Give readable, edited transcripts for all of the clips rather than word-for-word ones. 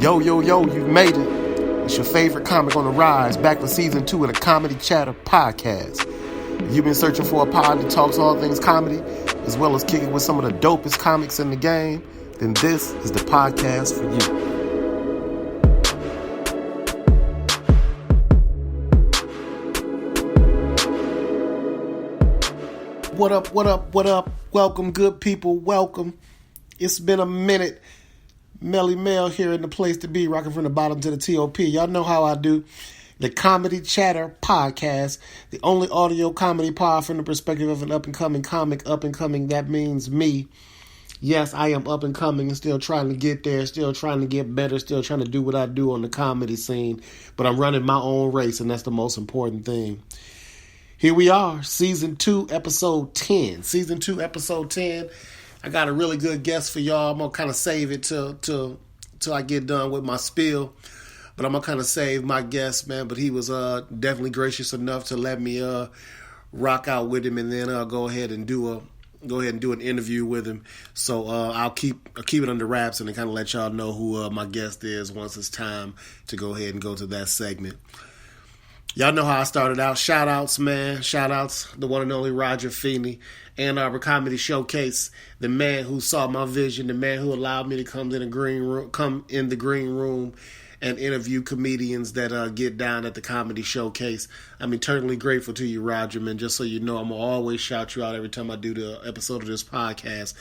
Yo, you've made it. It's your favorite comic on the rise, back for season 2 of the Comedy Chatter Podcast. If you've been searching for a pod that talks all things comedy, as well as kicking with some of the dopest comics in the game, then this is the podcast for you. What up? Welcome, good people, welcome. It's been a minute. Melly Mel here in the place to be, rocking from the bottom to the top. Y'all know how I do. The Comedy Chatter Podcast, the only audio comedy pod from the perspective of an up-and-coming comic. Up-and-coming, that means me. Yes, I am up-and-coming and still trying to get there, still trying to get better, still trying to do what I do on the comedy scene. But I'm running my own race, and that's the most important thing. Here we are, Season 2, Episode 10. Season 2, Episode 10. I got a really good guest for y'all. I'm going to kind of save it till I get done with my spiel. But I'm going to kind of save my guest, man. But he was definitely gracious enough to let me rock out with him, and then go ahead and do an interview with him. So I'll keep it under wraps and kind of let y'all know who my guest is once it's time to go ahead and go to that segment. Y'all know how I started out. Shout outs, man. Shout outs, the one and only Roger Feeney, Ann Arbor Comedy Showcase, the man who saw my vision, the man who allowed me to come in the green room and interview comedians that get down at the Comedy Showcase. I'm eternally grateful to you, Roger, man. Just so you know, I'm going to always shout you out every time I do the episode of this podcast,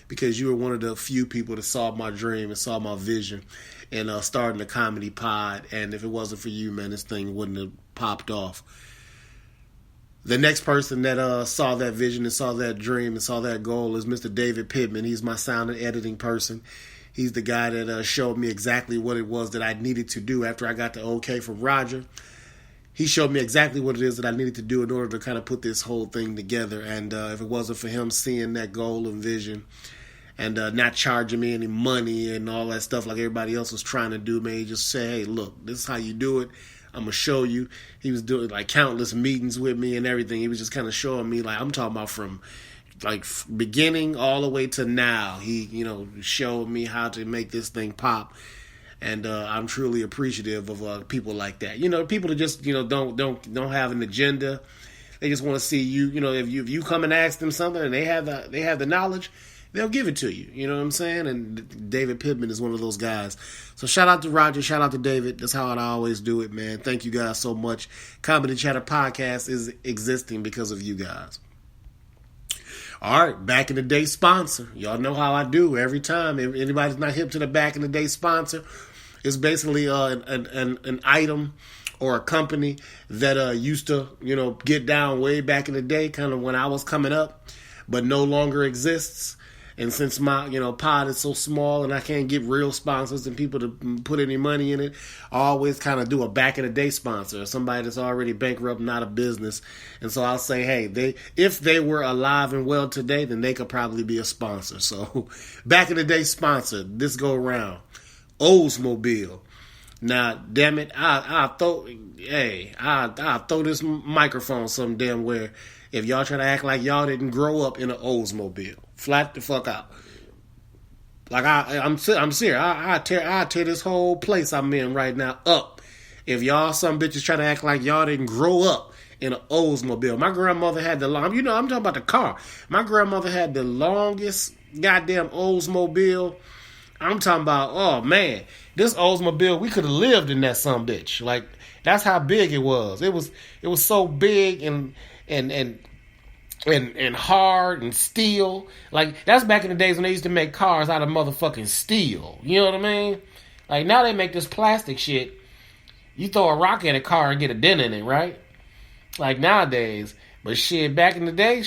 because you were one of the few people that saw my dream and saw my vision and starting the comedy pod. And if it wasn't for you, man, this thing wouldn't have popped off. The next person that saw that vision and saw that dream and saw that goal is Mr. David Pittman. He's my sound and editing person. He's the guy that showed me exactly what it was that I needed to do after I got the okay from Roger. He showed me exactly what it is that I needed to do in order to kind of put this whole thing together. And if it wasn't for him seeing that goal and vision and not charging me any money and all that stuff like everybody else was trying to do, man, he just said, hey, look, this is how you do it. I'm going to show you. He was doing like countless meetings with me and everything. He was just kind of showing me, like, I'm talking about from like beginning all the way to now. He, showed me how to make this thing pop. And I'm truly appreciative of people like that. People that just, don't have an agenda. They just want to see you, if you come and ask them something and they have the knowledge, they'll give it to you. You know what I'm saying? And David Pittman is one of those guys. So shout out to Roger. Shout out to David. That's how I always do it, man. Thank you guys so much. Comedy Chatter Podcast is existing because of you guys. All right, back in the day sponsor. Y'all know how I do every time. If anybody's not hip to the back in the day sponsor, it's basically an item or a company that used to, get down way back in the day, kind of when I was coming up, but no longer exists. And since my, pod is so small and I can't get real sponsors and people to put any money in it, I always kind of do a back in the day sponsor, somebody that's already bankrupt, not a business. And so I'll say, hey, if they were alive and well today, then they could probably be a sponsor. So back in the day sponsor, this go around, Oldsmobile. Now, damn it, I'll throw this microphone some damn where if y'all try to act like y'all didn't grow up in an Oldsmobile. Flat the fuck out. Like I'm serious. I tear this whole place I'm in right now up. If y'all some bitches try to act like y'all didn't grow up in an Oldsmobile. My grandmother had I'm talking about the car. My grandmother had the longest goddamn Oldsmobile. I'm talking about, oh man, this Oldsmobile, we could have lived in that some bitch. Like, that's how big it was. It was so big and hard and steel. Like, that's back in the days when they used to make cars out of motherfucking steel. You know what I mean? Like, now they make this plastic shit. You throw a rock in a car and get a dent in it, right? Like nowadays. But shit, back in the day,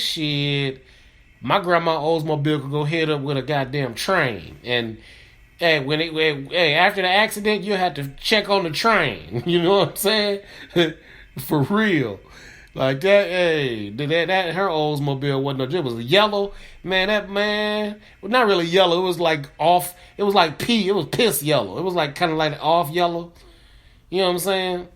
my grandma Oldsmobile could go hit up with a goddamn train. And hey, after the accident, you had to check on the train. You know what I'm saying? For real. Like that, hey, that her Oldsmobile wasn't it was yellow, man. Well, not really yellow. It was like off. It was like pee. It was piss yellow. It was like kind of like off yellow. You know what I'm saying?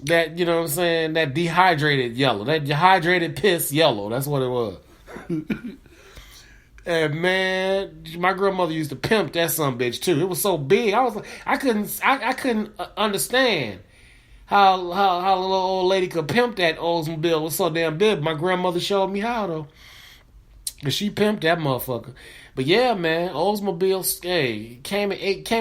That dehydrated yellow. That dehydrated piss yellow. That's what it was. And man, my grandmother used to pimp that son bitch too. It was so big. I was like, I couldn't understand how a little old lady could pimp that Oldsmobile. It was so damn big. My grandmother showed me how though, cause she pimped that motherfucker. But yeah, man, Oldsmobile, hey, came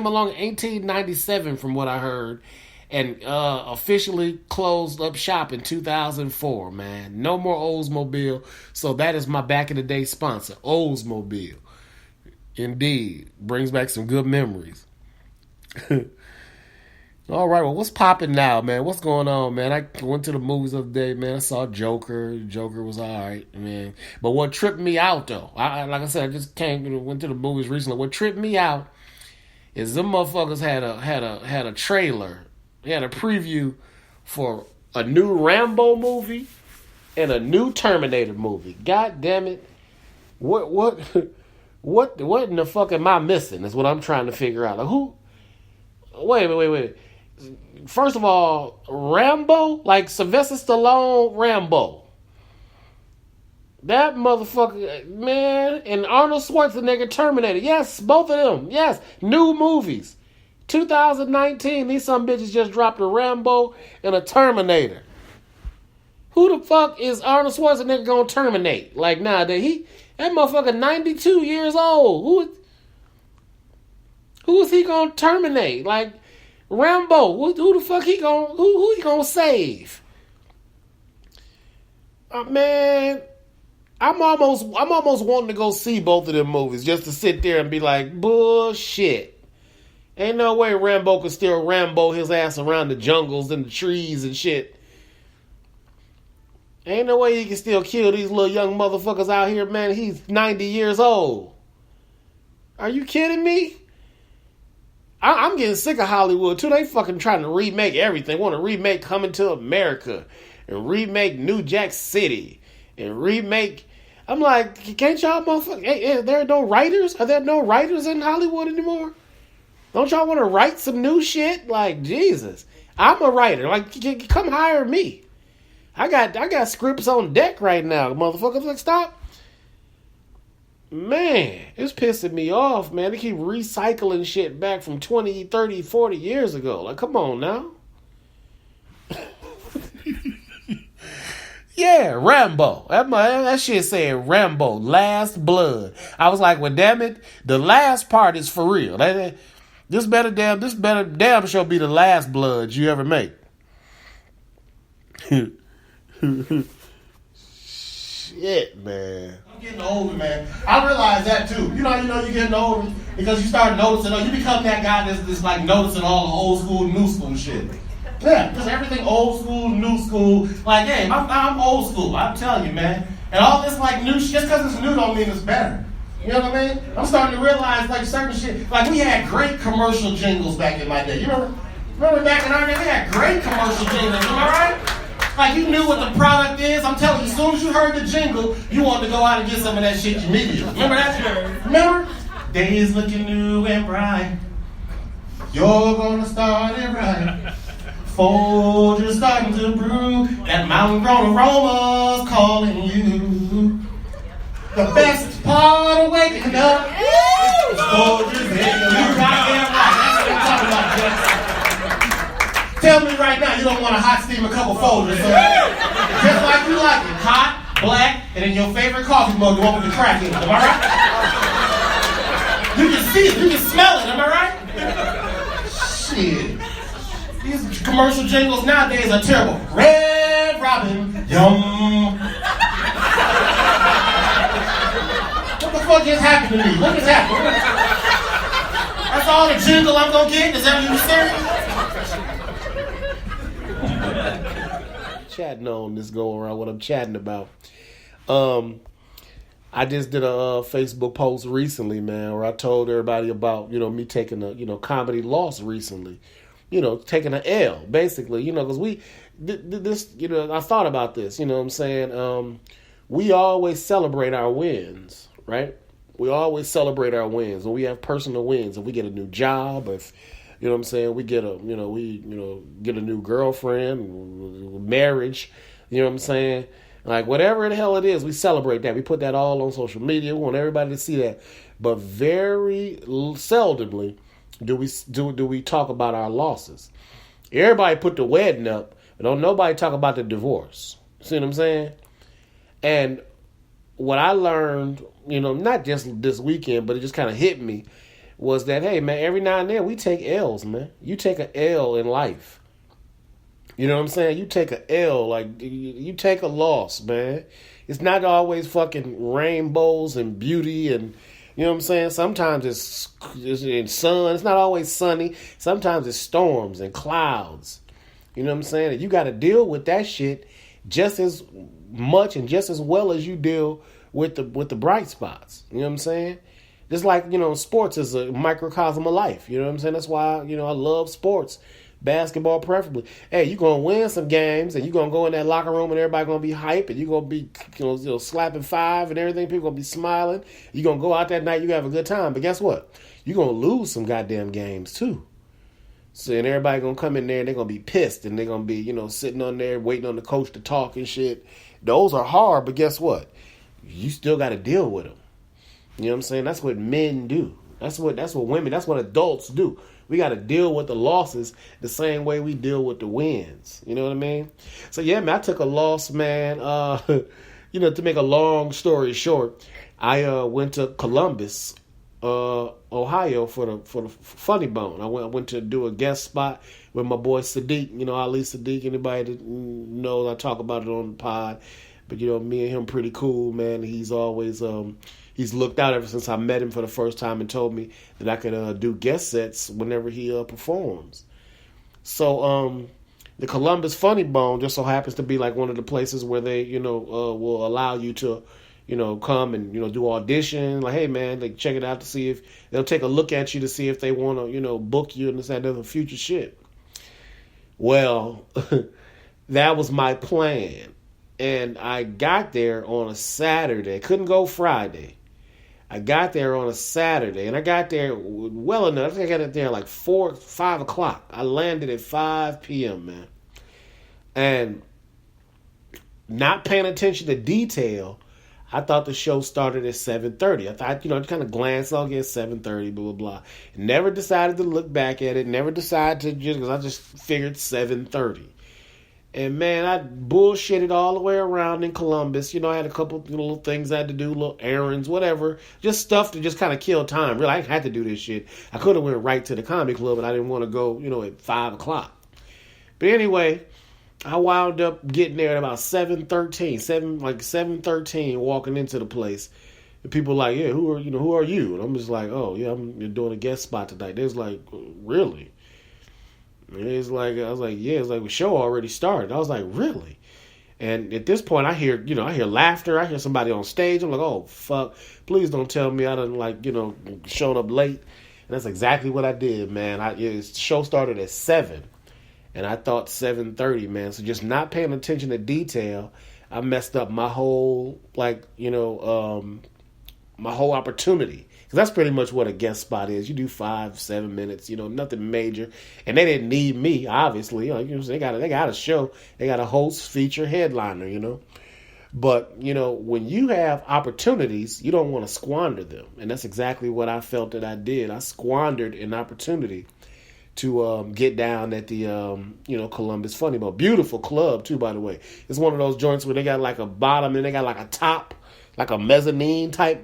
along in 1897 from what I heard, and officially closed up shop in 2004. Man, no more Oldsmobile. So that is my back in the day sponsor, Oldsmobile. Indeed, brings back some good memories. All right, well, what's popping now, man? What's going on, man? I went to the movies the other day, man. I saw Joker. Joker was all right, man. But what tripped me out, though, like I said, I just went to the movies recently. What tripped me out is them motherfuckers had a trailer, they had a preview for a new Rambo movie and a new Terminator movie. God damn it! What in the fuck am I missing? Is what I'm trying to figure out. Like who? Wait. First of all, Rambo, like Sylvester Stallone, Rambo. That motherfucker, man, and Arnold Schwarzenegger, Terminator. Yes, both of them. Yes, new movies. 2019, these some bitches just dropped a Rambo and a Terminator. Who the fuck is Arnold Schwarzenegger gonna terminate? Like nowadays, that motherfucker 92 years old. Who is he gonna terminate? Like Rambo, who the fuck who he gonna save? Man, I'm almost wanting to go see both of them movies just to sit there and be like, bullshit. Ain't no way Rambo could still Rambo his ass around the jungles and the trees and shit. Ain't no way he can still kill these little young motherfuckers out here, man. He's 90 years old. Are you kidding me? I'm getting sick of Hollywood, too. They fucking trying to remake everything. Want to remake Coming to America. And remake New Jack City. And remake... I'm like, can't y'all motherfuckers... Hey, there are no writers? Are there no writers in Hollywood anymore? Don't y'all want to write some new shit? Like, Jesus. I'm a writer. Like, come hire me. I got scripts on deck right now, motherfuckers. Like, stop. Man, it's pissing me off, man. They keep recycling shit back from 20, 30, 40 years ago. Like, come on now. Yeah, Rambo. That shit said Rambo, Last Blood. I was like, well, damn it, the last part is for real. This better damn sure be the last blood you ever make. Shit, man. I'm getting older, man. I realize that too. You know you're getting older because you start noticing, you become that guy that's like noticing all the old school, new school shit. Yeah, because everything old school, new school. Like, hey, I'm old school. I'm telling you, man. And all this like new shit, just because it's new don't mean it's better. You know what I mean? I'm starting to realize like certain shit. Like we had great commercial jingles back in my day. You remember back in our day, we had great commercial jingles. Am I right? Like you knew what the product is. I'm telling you, as soon as you heard the jingle, you wanted to go out and get some of that shit immediately. Remember that? Remember? Days looking new and bright. You're gonna start it right. Folgers starting to brew. That mountain grown aroma's calling you. The best part of waking up is Folgers in you. Goddamn right. That's what I'm talking about, Jess. Tell me right now you don't want to hot steam a couple Folgers. So just like you like it. Hot, black, and in your favorite coffee mug, the one with the crack in it. Am I right? You can see it. You can smell it. Am I right? Shit. These commercial jingles nowadays are terrible. Red Robin, yum. What the fuck just happened to me? What just happened? That's all the jingle I'm gonna get? Is that what you serious? Chatting on this go around what I'm chatting about. I just did a Facebook post recently, man, where I told everybody about, me taking a, comedy loss recently. Taking an L, basically, because I thought about this, you know what I'm saying? We always celebrate our wins, right? We always celebrate our wins. When we have personal wins, if we get a new job, if, you know what I'm saying, we get get a new girlfriend, marriage, you know what I'm saying? Like, whatever the hell it is, we celebrate that. We put that all on social media. We want everybody to see that. But very seldomly do we talk about our losses. Everybody put the wedding up, but don't nobody talk about the divorce. See what I'm saying? And what I learned, not just this weekend, but it just kind of hit me, was that, hey, man, every now and then we take L's, man. You take an L in life. You know what I'm saying? You take a L, like, you take a loss, man. It's not always fucking rainbows and beauty and, you know what I'm saying? Sometimes it's in sun. It's not always sunny. Sometimes it's storms and clouds. You know what I'm saying? And you got to deal with that shit just as much and just as well as you deal with the bright spots. You know what I'm saying? Just like, sports is a microcosm of life. You know what I'm saying? That's why, I love sports. Basketball preferably. Hey, you're going to win some games and you're going to go in that locker room and everybody going to be hype and you're going to be slapping five and everything. People going to be smiling. You're going to go out that night, you have a good time. But guess what? You're going to lose some goddamn games too. So, and everybody going to come in there and they're going to be pissed and they're going to be, sitting on there waiting on the coach to talk and shit. Those are hard, but guess what? You still got to deal with them. You know what I'm saying? That's what men do. That's what women, that's what adults do. We got to deal with the losses the same way we deal with the wins. You know what I mean? So, yeah, man, I took a loss, man. To make a long story short, I went to Columbus, Ohio for the Funny Bone. I went to do a guest spot with my boy Sadiq. Ali Sadiq, anybody that knows, I talk about it on the pod. But, me and him pretty cool, man. He's always... He's looked out ever since I met him for the first time and told me that I could do guest sets whenever he performs. So the Columbus Funny Bone just so happens to be like one of the places where they, will allow you to, come and, do audition. Like, hey, man, like check it out to see if they'll take a look at you to see if they want to, book you and this, that, other future shit. Well, that was my plan. And I got there on a Saturday. Couldn't go Friday. I got there on a Saturday, and I got there well enough. I think I got there like 5 o'clock. I landed at 5 p.m., man. And not paying attention to detail, I thought the show started at 7:30. I thought, kind of glanced, okay, it's 7:30, blah, blah, blah. Never decided to look back at it. Never decided to, because I just figured 7:30. And, man, I bullshitted all the way around in Columbus. I had a couple little things I had to do, little errands, whatever. Just stuff to just kind of kill time. Really, I had to do this shit. I could have went right to the comedy club, but I didn't want to go, at 5 o'clock. But anyway, I wound up getting there at about 7:13, walking into the place. And people were like, yeah, who are you? And I'm just like, oh, yeah, I'm doing a guest spot tonight. They was like, really? It's like, I was like, yeah, it's like the show already started. I was like, really? And at this point, I hear laughter. I hear somebody on stage. I'm like, oh, fuck. Please don't tell me I done, shown up late. And that's exactly what I did, man. The show started at 7. And I thought 7:30, man. So just not paying attention to detail, I messed up my whole, my whole opportunity. That's pretty much what a guest spot is. You do 5-7 minutes, nothing major. And they didn't need me, obviously. They got a show. They got a host, feature, headliner, But, when you have opportunities, you don't want to squander them. And that's exactly what I felt that I did. I squandered an opportunity to get down at the, Columbus Funny Bone. Beautiful club, too, by the way. It's one of those joints where they got like a bottom and they got like a top, like a mezzanine type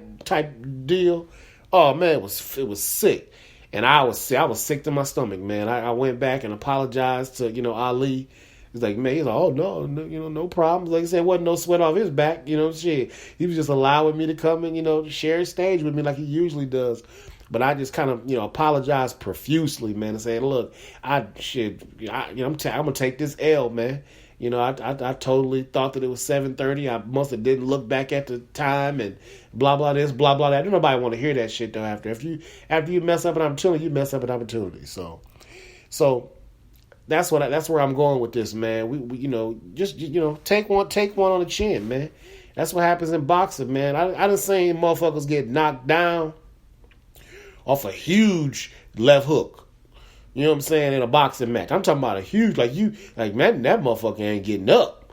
deal. Oh, man, it was sick. And I was sick to my stomach, man. I went back and apologized to, Ali. He's like, man, he's like, oh, no, no problems. Like I said, wasn't no sweat off his back, shit. He was just allowing me to come and, share stage with me like he usually does. But I just kind of, apologized profusely, man, and saying, look, I'm going to take this L, man. I totally thought that it was 7:30. I must have didn't look back at the time and blah, blah, this, blah, blah, that. Nobody want to hear that shit, though, after you mess up an opportunity, you mess up an opportunity. So that's where I'm going with this, man. We take one on the chin, man. That's what happens in boxing, man. I done seen motherfuckers get knocked down off a huge left hook. You know what I'm saying? In a boxing match. I'm talking about a huge, man, that motherfucker ain't getting up.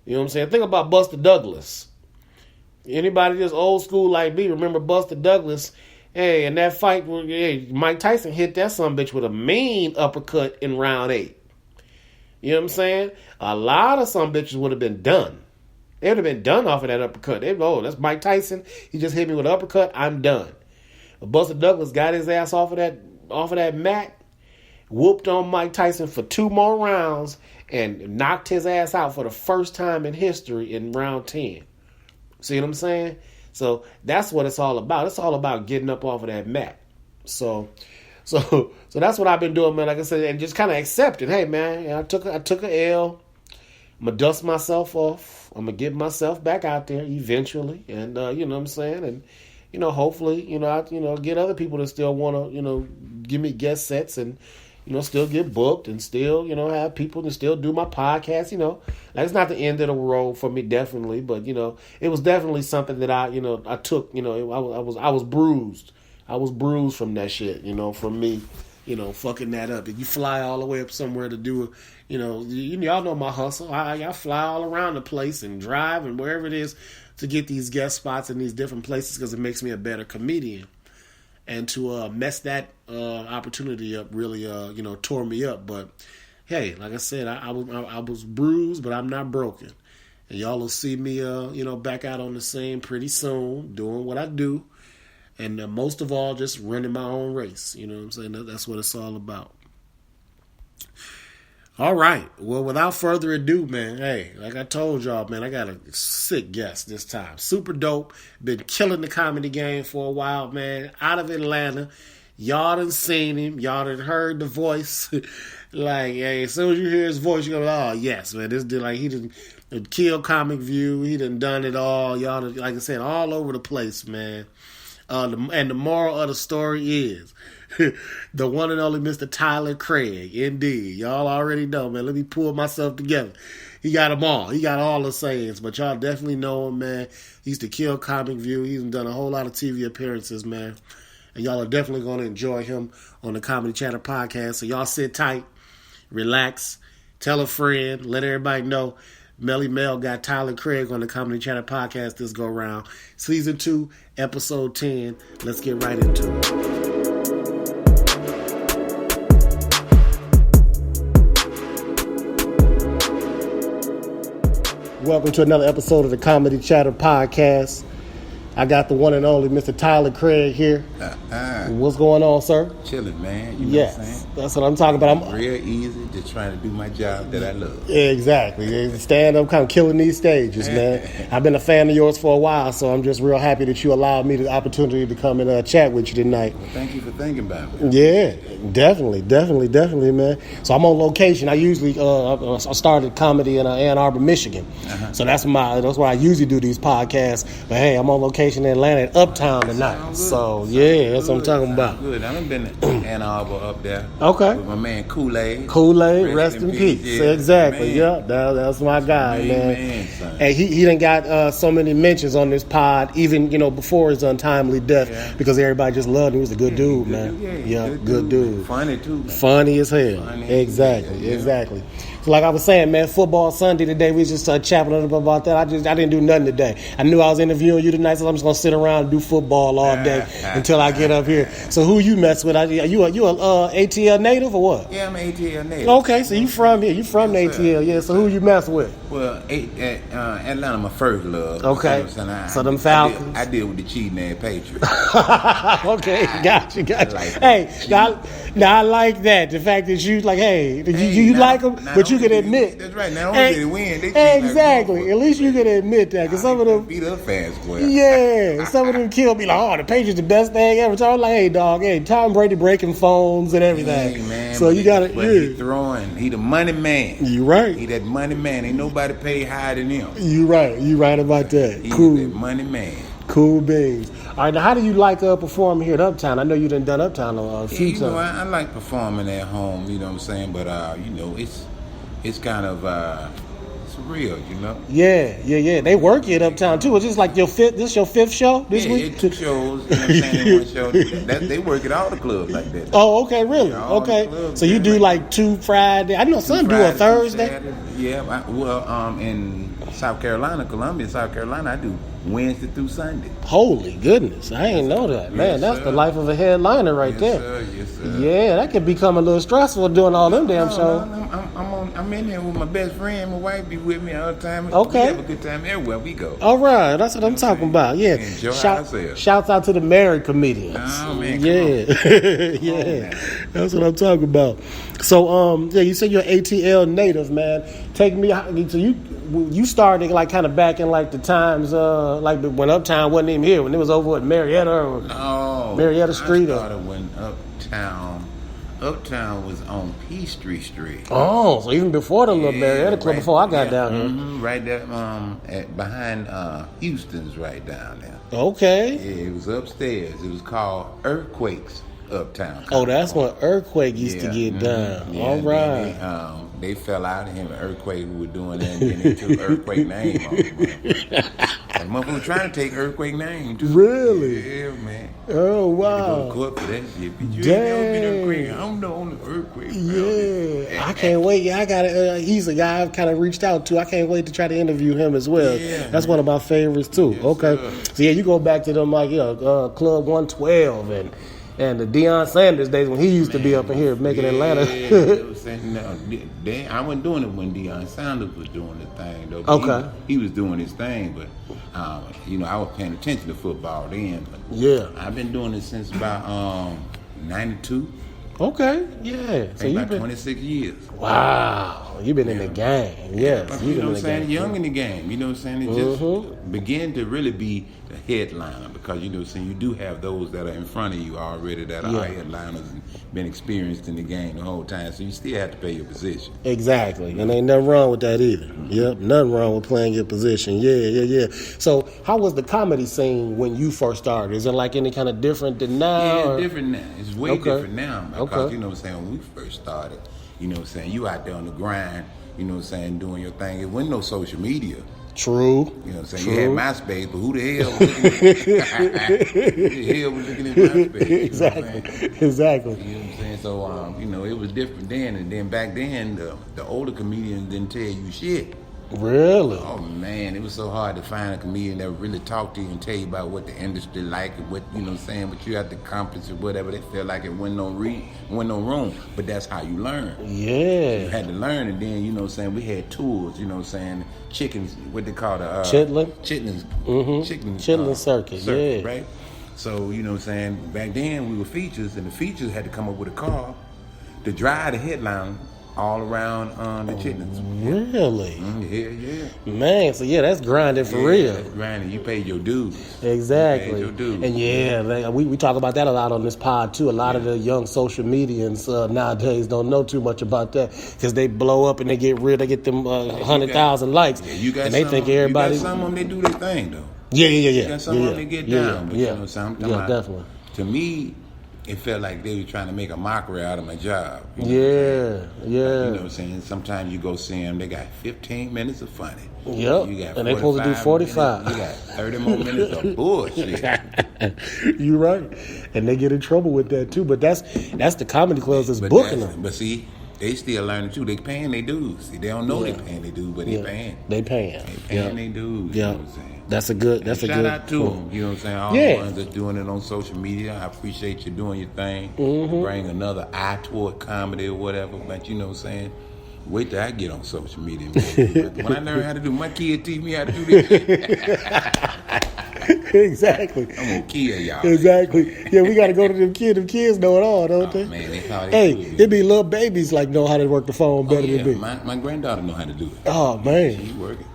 You know what I'm saying? Think about Buster Douglas. Anybody that's old school like me remember Buster Douglas? Hey, in that fight, Mike Tyson hit that sumbitch with a mean uppercut in round 8. You know what I'm saying? A lot of sumbitches would have been done. They would have been done off of that uppercut. That's Mike Tyson. He just hit me with an uppercut. I'm done. But Buster Douglas got his ass off of that mat, whooped on Mike Tyson for 2 more rounds, and knocked his ass out for the first time in history in round 10. See what I'm saying? So that's what it's all about. It's all about getting up off of that mat. So that's what I've been doing, man. Like I said, and just kind of accepting. Hey, man, I took an L. I'm gonna dust myself off. I'm gonna get myself back out there eventually, and you know what I'm saying, and hopefully, I get other people that still want to, give me guest sets and. Still get booked and still, have people and still do my podcast, Like, it's not the end of the road for me, definitely, but, it was definitely something that I took, I was bruised. I was bruised from that shit, from me, fucking that up. If you fly all the way up somewhere to do, y'all know my hustle. I fly all around the place and drive and wherever it is to get these guest spots in these different places because it makes me a better comedian. And to mess that opportunity up really, tore me up. But hey, like I said, I was bruised, but I'm not broken. And y'all will see me, back out on the scene pretty soon, doing what I do, and most of all, just running my own race. You know what I'm saying? That's what it's all about. All right. Well, without further ado, man, hey, like I told y'all, man, I got a sick guest this time. Super dope. Been killing the comedy game for a while, man. Out of Atlanta. Y'all done seen him. Y'all done heard the voice. Like, hey, as soon as you hear his voice, you're going to be, oh, yes, man. This dude, like, he done killed Comic View. He done it all. Y'all done, like I said, all over the place, man. And the moral of the story is, the one and only Mr. Tyler Craig, indeed. Y'all already know, man. Let me pull myself together. He got them all. He got all the sayings, but y'all definitely know him, man. He used to kill Comic View. He's done a whole lot of TV appearances, man. And y'all are definitely going to enjoy him on the Comedy Chatter podcast. So y'all sit tight, relax, tell a friend, let everybody know. Melly Mel got Tyler Craig on the Comedy Chatter podcast this go round. Season 2, episode 10. Let's get right into it. Welcome to another episode of the Comedy Chatter podcast. I got the one and only Mr. Tyler Craig here. What's going on, sir? Chilling, man. You know what I'm saying? That's what I'm talking about. I'm real easy, just trying to do my job that I love. Yeah, exactly. Stand up, kind of killing these stages, man. I've been a fan of yours for a while, so I'm just real happy that you allowed me the opportunity to come and chat with you tonight. Well, thank you for thinking about me. Yeah, definitely, man. So I'm on location. I usually I started comedy in Ann Arbor, Michigan. So that's where I usually do these podcasts. But hey, I'm on location in Atlanta at Uptown tonight. So yeah, that's what I'm talking about. Good. I done been to Ann Arbor up there. Okay. With my man Kool-Aid. Rest in peace. Yeah, exactly. Yeah, that's my guy, man. And he done got so many mentions on this pod, even before his untimely death, because everybody just loved him. He was a good dude, man. Yeah, good dude. Funny too. Man. Funny as hell. Exactly. So like I was saying, man, football Sunday today, we just chatting about that. I didn't do nothing today. I knew I was interviewing you tonight, so I'm just gonna sit around and do football all day until I get up here. So who you mess with? You a ATL native or what? Yeah, I'm an ATL native. Okay, so you from here? You from the ATL? Yeah. So who you mess with? Well, Atlanta, my first love. Okay. So them Falcons. I deal with the cheating ass Patriots. Okay, got you. Hey, now I like that. The fact that you like, hey, you like them, but you can admit. That's right. Now they win. Exactly. Like, at least you can admit that, because some of them beat up fast, boy. Yeah, some of them kill me like, oh, the Patriots the best thing ever. So I'm like, hey, dog, Tom Brady breaking phones and everything. Hey, man, so you got to. He the money man. You right. He that money man. Ain't nobody paid higher than him. You right about that. He's cool. That money man. Cool beans. All right, now how do you like performing here at Uptown? I know you done Uptown a few times. I like performing at home. You know what I'm saying? But it's kind of it's real, Yeah. They work you at Uptown too. It's just like this your fifth show this week? Yeah, 2 shows. You know what I'm saying? One show. They work at all the clubs like that. Oh, okay, really? Okay. So you do like 2 Friday. I know some do a Thursday. Yeah. In South Carolina, Columbia, South Carolina, I do Wednesday through Sunday. Holy goodness, I ain't know that, man. Yes, That's sir. the life of a headliner right Yes, there. sir. Yes, sir. Yeah, that could become a little stressful doing all them damn shows. I'm in there with my best friend. My wife be with me all the time. Okay. We have a good time everywhere we go. All right, that's what I'm talking about. Yeah, Enjoy ourselves. Shouts out to the married comedians. Oh man, Yeah, that's what I'm talking about. So, yeah, you said you're an ATL native, man. Take me. So you started like kind of back in like the times, like when Uptown wasn't even here, when it was over at Marietta or Marietta Street. I started when Uptown was on Peachtree Street. Oh, so even before the little Marietta Club, before I got down here. Mm-hmm, right there, behind Houston's, right down there. Okay. Yeah, it was upstairs. It was called Earthquakes Uptown. Oh, that's when Earthquake used to get done. Yeah, all right. They fell out of him and Earthquake who were doing that, and then they took Earthquake name off the motherfucker was trying to take Earthquake name too. Really? Yeah, man. Oh, wow. Had to go to court for that shit. But you Dang. ain't never been Earthquake. I'm the only Earthquake. Yeah, I can't wait. Yeah, I got it. He's a guy I've kind of reached out to. I can't wait to try to interview him as well. Yeah, that's one of my favorites too. Yes, okay, sir. So yeah, you go back to them like Club 112 and the Deion Sanders days when he used to be up in here making Atlanta. I wasn't doing it when Deion Sanders was doing the thing though. Okay. He was doing his thing, but I was paying attention to football then. But Yeah. I've been doing it since about 92. Okay, yeah. So you've about been 26 years. wow. You've been in the game, yes. You know what I'm the saying? game. Young in the game. You know what I'm saying? It just began to really be the headliner because you know what I'm saying. You do have those that are in front of you already that are headliners and been experienced in the game the whole time. So you still have to play your position. Exactly, and ain't nothing wrong with that either. Yep, nothing wrong with playing your position. Yeah. So, how was the comedy scene when you first started? Is it like any kind of different than now? Yeah, or? different now. It's way different now because you know what I'm saying. When we first started, you know what I'm saying. You out there on the grind. You know what I'm saying, doing your thing. It wasn't no social media. True. You know what I'm saying? You had MySpace, but who the hell was looking at MySpace? Exactly. You know what I'm saying? So, it was different then. And then back then, the older comedians didn't tell you shit. Really? Oh, man, it was so hard to find a comedian that would really talk to you and tell you about what the industry like and what, you know what I'm saying, what you have to accomplish or whatever. They felt like it wasn't no room. But that's how you learn. Yeah. You had to learn, and then, you know what I'm saying, we had tours, you know what I'm saying, chickens, what they call the... Chitlin? Chitlins. Chitlin circuit, yeah. Right? So, you know what I'm saying, back then we were features, and the features had to come up with a car to drive the headline all around the chitlins. Really? Yeah. Man, so yeah, that's grinding for real. That's grinding. You paid your dues. Exactly. You paid your dues. And yeah, we talk about that a lot on this pod too. A lot of the young social medians nowadays don't know too much about that because they blow up and they get them 100,000 likes. Yeah, you got and they think everybody. You got some of them, they do their thing though. Yeah. You got some of them, they get down. But you know something? Yeah, definitely. To me, it felt like they were trying to make a mockery out of my job. You know Yeah. You know what I'm saying? Sometimes you go see them, they got 15 minutes of funny. Yep. And they supposed to do 45. You got 30 more minutes of bullshit. You're right. And they get in trouble with that too. But that's the comedy clubs that's booking them. But see, they still learning too. They paying their dues. See, they don't know they paying their dues, but they paying. They paying. They paying their dues. You know what I'm saying? That's a good. Shout out to them. You know what I'm saying? All the ones that's doing it on social media. I appreciate you doing your thing. Bring another eye toward comedy or whatever. But you know what I'm saying? Wait till I get on social media. When I learn how to do, my kid teach me how to do this shit. Exactly. I'm gonna kill y'all. Exactly. Yeah, we gotta go to them kids. Them kids know it all, don't they? Man, they thought they could. It be little babies like know how to work the phone better than me. My granddaughter know how to do it. Oh man, She's working.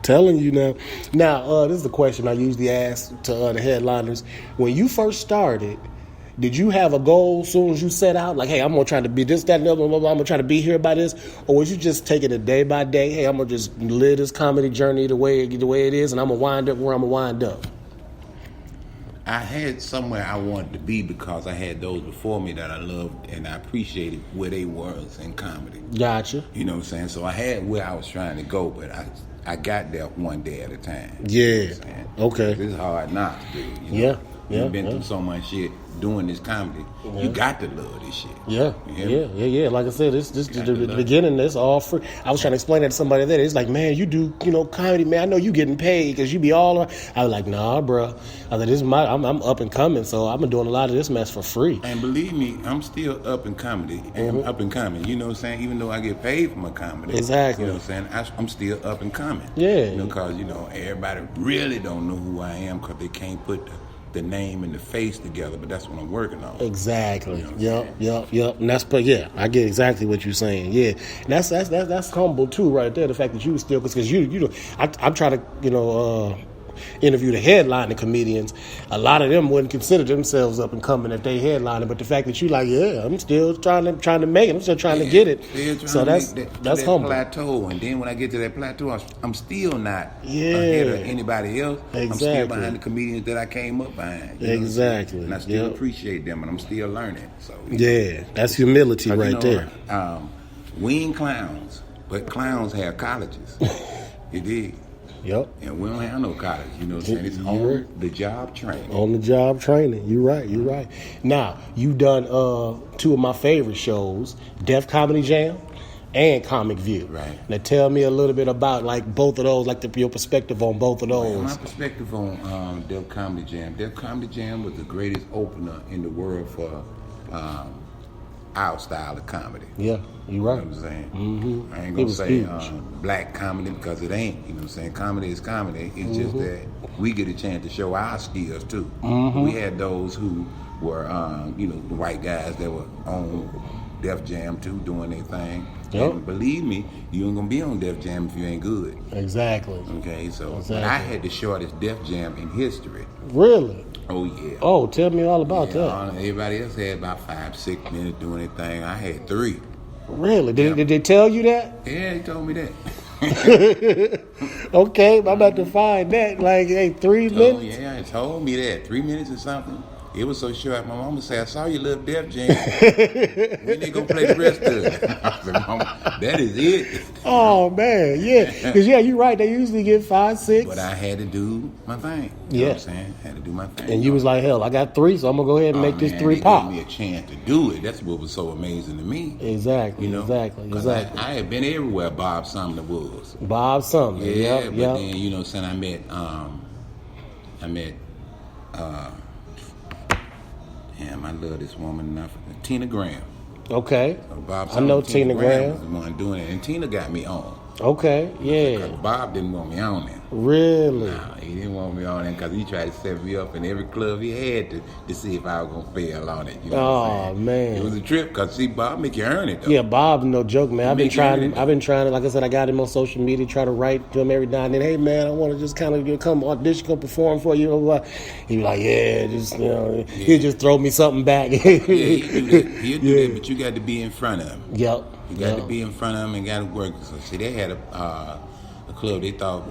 Telling you now. Now, this is a question I usually ask to the headliners. When you first started, did you have a goal as soon as you set out? Like, hey, I'm going to try to be this, that, and the other, blah, blah, blah, I'm going to try to be here by this? Or was you just taking it day by day? Hey, I'm going to just live this comedy journey the way it is, and I'm going to wind up where I'm going to wind up? I had somewhere I wanted to be because I had those before me that I loved and I appreciated where they were in comedy. Gotcha. You know what I'm saying? So I had where I was trying to go, but I got there one day at a time. Yeah. You know what I'm saying? Okay. This is hard not to do. Yeah. You've been through so much shit doing this comedy. Yeah. You got to love this shit. Yeah. Like I said, this the beginning. It's all free. I was trying to explain that to somebody that it's like, man, you do comedy, man. I know you getting paid because you be all. I was like, nah, bro. I said, this is I'm up and coming, so I've been doing a lot of this mess for free. And believe me, I'm still up in comedy. I'm up and coming. You know what I'm saying? Even though I get paid for my comedy. Exactly. You know what I'm saying? I'm still up and coming. Yeah. Because everybody really don't know who I am because they can't put the name and the face together, but that's what I'm working on. Exactly. Yep. And I get exactly what you're saying. Yeah, and that's humble too, right there. The fact that you still, because I'm trying to interview the headlining comedians. A lot of them wouldn't consider themselves up and coming if they headlining, but the fact that you like, I'm still trying to make it. I'm still trying to get it. So that's humble. Plateau, and then when I get to that plateau, I'm still not ahead of anybody else. Exactly. I'm still behind the comedians that I came up behind. Exactly. And I still appreciate them, and I'm still learning. So that's humility right there. We ain't clowns, but clowns have colleges. You dig? Yep. And we don't have no college, you know what I'm saying? It's on the job training. On the job training. You're right. Now, you've done two of my favorite shows, Def Comedy Jam and Comic View. Right. Now tell me a little bit about both of those, your perspective on both of those. My perspective on Def Comedy Jam. Def Comedy Jam was the greatest opener in the world for our style of comedy. Yeah, you're right. You know what I'm saying? Mm-hmm. I ain't gonna say black comedy because it ain't. You know what I'm saying? Comedy is comedy. It's just that we get a chance to show our skills too. Mm-hmm. We had those who were, the white guys that were on Def Jam too, doing their thing. Yep. And believe me, you ain't gonna be on Def Jam if you ain't good. Exactly. Okay, but I had the shortest Def Jam in history. Really? Oh, yeah. Oh, tell me all about that. Everybody else had about 5-6 minutes doing their thing. I had 3. Really? Did they tell you that? Yeah, he told me that. Okay, I'm about to find that. 3 minutes? Yeah, he told me that. 3 minutes or something. It was so short. My mama said, I saw you little Def Jam. When they gonna play the rest of it? I said, Mama, that is it. Oh, man, yeah. Because, you're right. They usually get 5, 6. But I had to do my thing. You know what I'm saying? I had to do my thing. And you was like, hell, I got 3, so I'm going to go ahead and make this 3 pop. They gave me a chance to do it. That's what was so amazing to me. Exactly, exactly. I had been everywhere Bob Sumner was. Bob Sumner, yeah. But then, you know what I'm saying, I met I love this woman enough. Tina Graham. Okay. Bob I know Tina Graham. Was the one doing it, and Tina got me on. Okay, yeah. Because Bob didn't want me on there. Really? Nah, he didn't want me on there because he tried to set me up in every club he had to see if I was going to fail on it. You know what I'm saying? Man. It was a trip because, see, Bob make you earn it, though. Yeah, Bob, no joke, man. I've been trying to, like I said, I got him on social media, try to write to him every now and then. Hey, man, I want to just kind of come audition, come perform for you. He was like, he'll just throw me something back. He'll do that, but you got to be in front of him. Yep. You got to be in front of them and got to work. So, see, they had a club. They thought,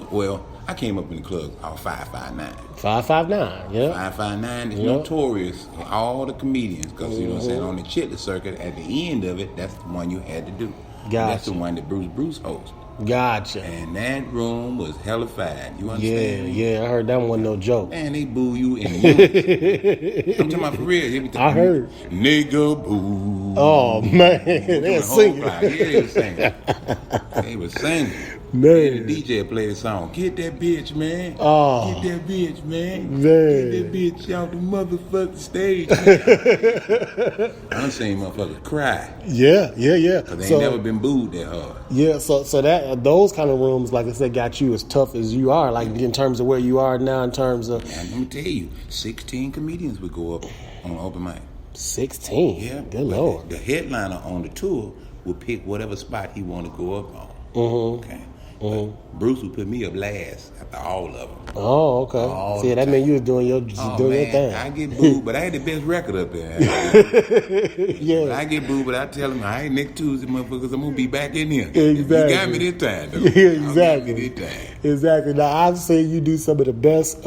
I came up in the club, 559. 559, yeah. 559 is notorious for all the comedians because, you know what I'm saying, on the Chitlin circuit, at the end of it, that's the one you had to do. Gotcha. That's the one that Bruce hosted. Gotcha. And that room was hellified. You understand? Yeah, I heard that one no joke. Man, they boo you in unison. I'm talking about for real. I heard. Nigga boo. Oh, man. They were singing. Yeah, they were singing. They were singing. Man. And the DJ played a song. Get that bitch, man. Oh. Get that bitch, man. Man. Get that bitch out the motherfucking stage, man. I done seen motherfuckers cry. Yeah. Because they ain't never been booed that hard. Yeah, so that those kind of rooms, like I said, got you as tough as you are, like in terms of where you are now, in terms of... And let me tell you, 16 comedians would go up on open mic. 16? Yeah. Good Lord. The headliner on the tour would pick whatever spot he want to go up on. Mm-hmm. Okay. Bruce would put me up last after all of them. Oh, okay. See, that meant you was doing your thing. I get booed, but I had the best record up there. Yeah. I get booed, but I tell him, I ain't next Tuesday, motherfuckers, I'm going to be back in here. Exactly. You got me this time, though. Exactly. You got me this time. Exactly. Now, I've seen you do some of the best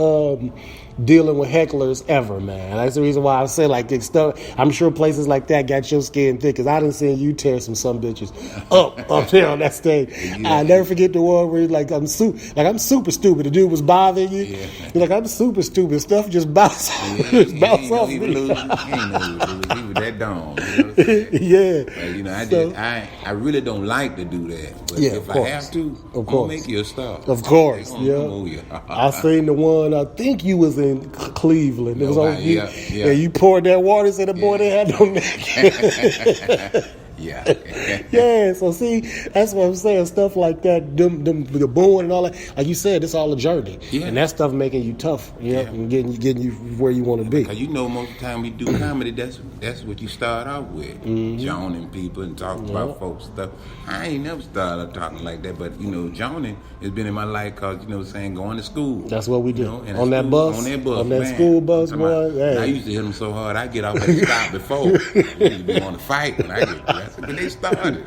dealing with hecklers ever, man. That's the reason why I say like this stuff. I'm sure places like that got your skin thick, because I done seen you tear some bitches up there on that stage. I never forget the one where like I'm super stupid. The dude was bothering you. Yeah. You're like, I'm super stupid. Stuff just bounce off me. He was that dumb. You know what I'm saying? But, I really don't like to do that. But if I have to, I'm gonna make you a star. Of course, I seen the one. I think you was in Cleveland. It was on you. Yeah, you poured that water, so the boy they had no neck. Yeah. So see, that's what I'm saying. Stuff like that, the booing and all that. Like you said, it's all a journey, and that stuff making you tough, and getting you where you want to be. Because most of the time we do comedy, that's what you start out with, joning people and talking about folks stuff. I ain't never started talking like that, but joning has been in my life because going to school. That's what we do on that bus, school bus. I used to hit them so hard I get off at the stop before. I used to be on the fight when I get. When they started,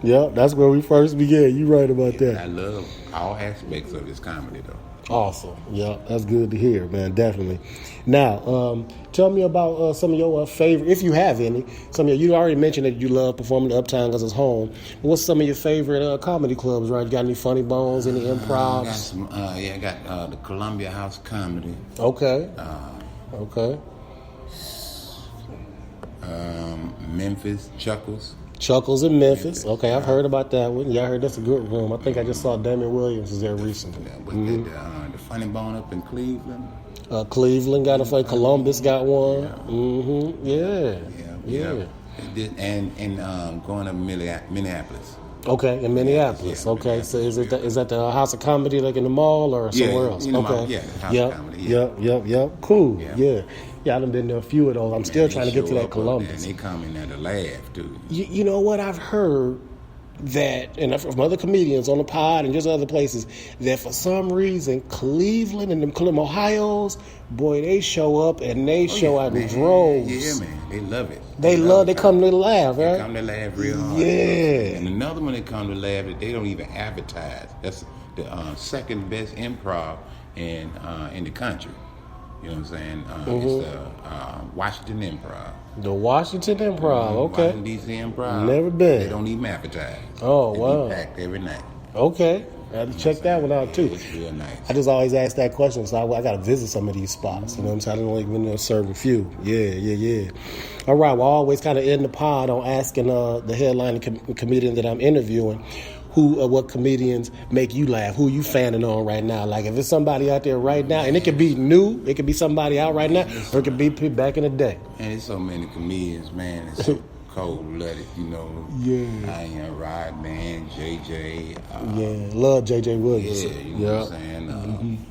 Yep, that's where we first began. You right about that. I love all aspects of this comedy, though. Awesome. Yeah, that's good to hear, man. Definitely. Now, tell me about some of your favorite, if you have any. You already mentioned that you love performing at Uptown because it's home. But what's some of your favorite comedy clubs? Right? You got any funny bones? Any improvs? I got the Columbia House Comedy. Okay. Okay. Memphis, Chuckles in Memphis. Okay, I've heard about that one. Yeah, I heard that's a good room. I think I just saw Damon Williams was there recently. The Funny Bone up in Cleveland. Cleveland got a funny. Columbus got one. Yeah. And going to Minneapolis. Okay, in Minneapolis. Okay, so is that the House of Comedy like in the mall or somewhere else? Okay. House of Comedy. Yep. Cool. Yeah, I done been to a few of those. I'm still trying to get to that Columbus. And they come in there to laugh, too. You know what? I've heard that, and from other comedians on the pod and just other places, that for some reason, Cleveland and them Ohio's, boy, they show up and they show out in droves. Yeah, man. They love it. They come to laugh, right? They come to laugh real hard. Yeah. And another one that come to laugh that they don't even advertise. That's the second best improv in the country. You know what I'm saying? It's the Washington Improv. The Washington Improv, okay. Washington, D.C. Improv. Never been. They don't even advertise. Oh, wow. They be packed every night. Okay. I have to check that one out, too. It's real nice. I just always ask that question, so I got to visit some of these spots. You know what I'm saying? I don't like when they're serving few. Yeah. All right, well, I always kind of end the pod on asking the headline comedian that I'm interviewing, what comedians make you laugh? Who you fanning on right now? Like if it's somebody out there right now, and it could be new, it could be somebody out right now, or it could be back in the day. And there's so many comedians, man. It's so cold-blooded, Yeah. I ain't Rod, man, JJ. Love JJ Williams. Yeah, you know what I'm saying?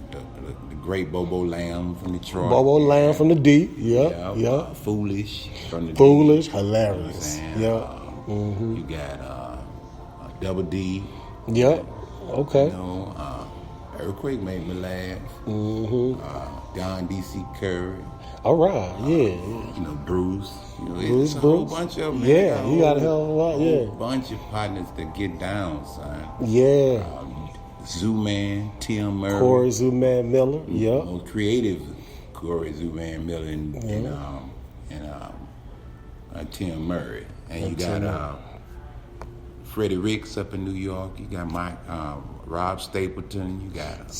The great Bobo Lamb from Detroit. Bobo Lamb from the D. Yeah. Foolish from the D. Foolish, hilarious. You know you got Double D. Yep. Okay. Earthquake made me laugh. Don D.C. Curry. All right. Yeah. Bruce. Bruce. A whole bunch of them. Yeah, you got a hell of a lot. Yeah. A bunch of partners that get down, son. Yeah. Zoo Man, Tim Murray. Corey Zoo Man Miller. Yeah. Most creative Corey Zoo Man Miller and Tim Murray. And you got Freddie Ricks up in New York. You got Rob Stapleton. You got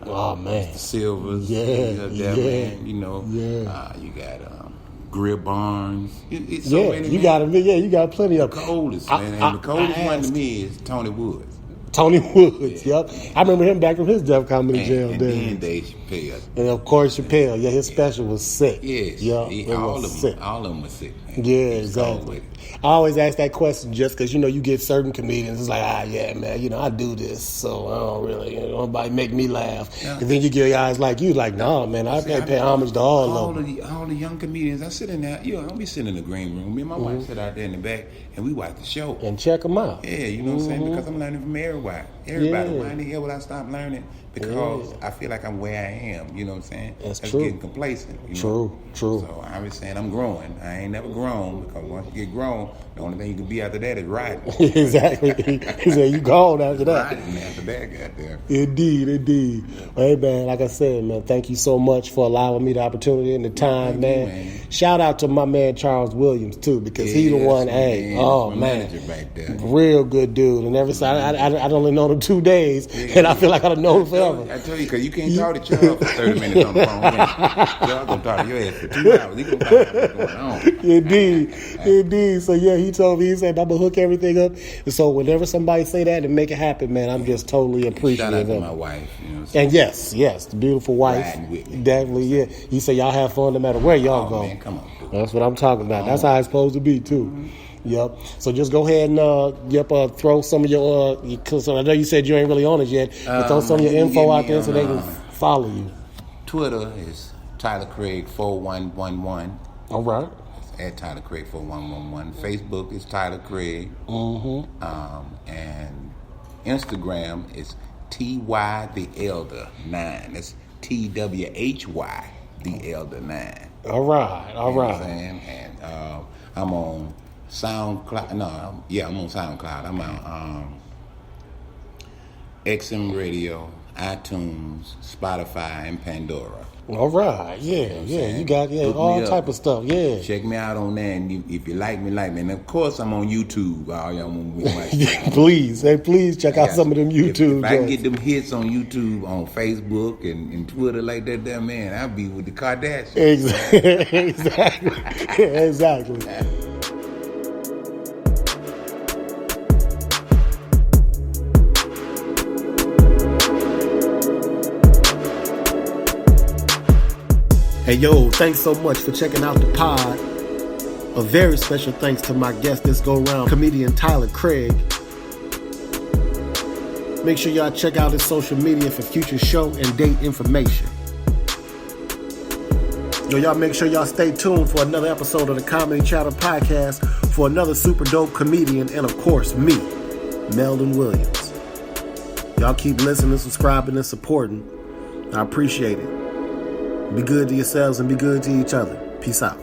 Oh man, Silvers. Man. You got Greer Barnes. It's so many. You got you got plenty of coldest man. And the coldest one to me is Tony Woods. Tony Woods, yep. I remember him back from his Def Comedy Jam days. And then Dave Chappelle. And of course Chappelle, his special was sick. Yes, all of them were sick. Man. Yeah, exactly. I always ask that question just because, you get certain comedians. It's like, man, I do this, so I don't really, nobody make me laugh. Yeah. And then you get guys like you, like, nah, man, I pay homage to all of them. All the young comedians, I sit in there, I don't be sitting in the green room. Me and my wife sit out there in the back, and we watch the show. And check them out. Yeah, you know what I'm saying? Because I'm learning from everybody. Why in the hell would I stop learning? Because I feel like I'm where I am, you know what I'm saying? That's true. Getting complacent. True. So I was saying I'm growing. I ain't never grown because once you get grown, The only thing you can be after that is riding. Exactly. He said, you gone after that. Riding after that, goddamn. Indeed. Well, hey, man, like I said, man, thank you so much for allowing me the opportunity and the time, man. Shout out to my man, Charles Williams, too, because he the one, man. Back there. Real good dude. And ever since, I only known him 2 days, and I feel like I've known him forever. I tell you, because you can't talk to Charles for 30 minutes on the phone. Charles going to talk to your ass for 2 hours. He going to find out what's going on. Indeed. So, yeah, he told me, he said, I'm going to hook everything up. And so whenever somebody say that and make it happen, man, I'm just totally appreciative. Shout out to my wife. You know what I'm saying? And yes, the beautiful wife. Riding with me. Definitely, yeah. He said, y'all have fun no matter where y'all go. Man, come on, dude. That's what I'm talking about. That's how it's supposed to be, too. Mm-hmm. Yep. So just go ahead and throw some of your, because I know you said you ain't really on it yet, but throw some of your info out there so they can follow you. Twitter is Tyler Craig 4111. All right. At Tyler Craig 4111. Facebook is Tyler Craig. Mm-hmm. And Instagram is TY the Elder 9. That's TWHY the Elder 9. All right. You know what I'm saying? And I'm on SoundCloud. I'm on SoundCloud. I'm on XM Radio, iTunes, Spotify, and Pandora. All right, yeah, you got all type of stuff, yeah. Check me out on there, and if you like me, and of course I'm on YouTube. All y'all want please check out some of them YouTube. If I can get them hits on YouTube, on Facebook, and Twitter like that, there, man, I'll be with the Kardashians. Exactly. Hey, yo, thanks so much for checking out the pod. A very special thanks to my guest this go-round, comedian Tyler Craig. Make sure y'all check out his social media for future show and date information. Yo, y'all make sure y'all stay tuned for another episode of the Comedy Chatter Podcast for another super dope comedian and, of course, me, Meldon Williams. Y'all keep listening, subscribing, and supporting. I appreciate it. Be good to yourselves and be good to each other. Peace out.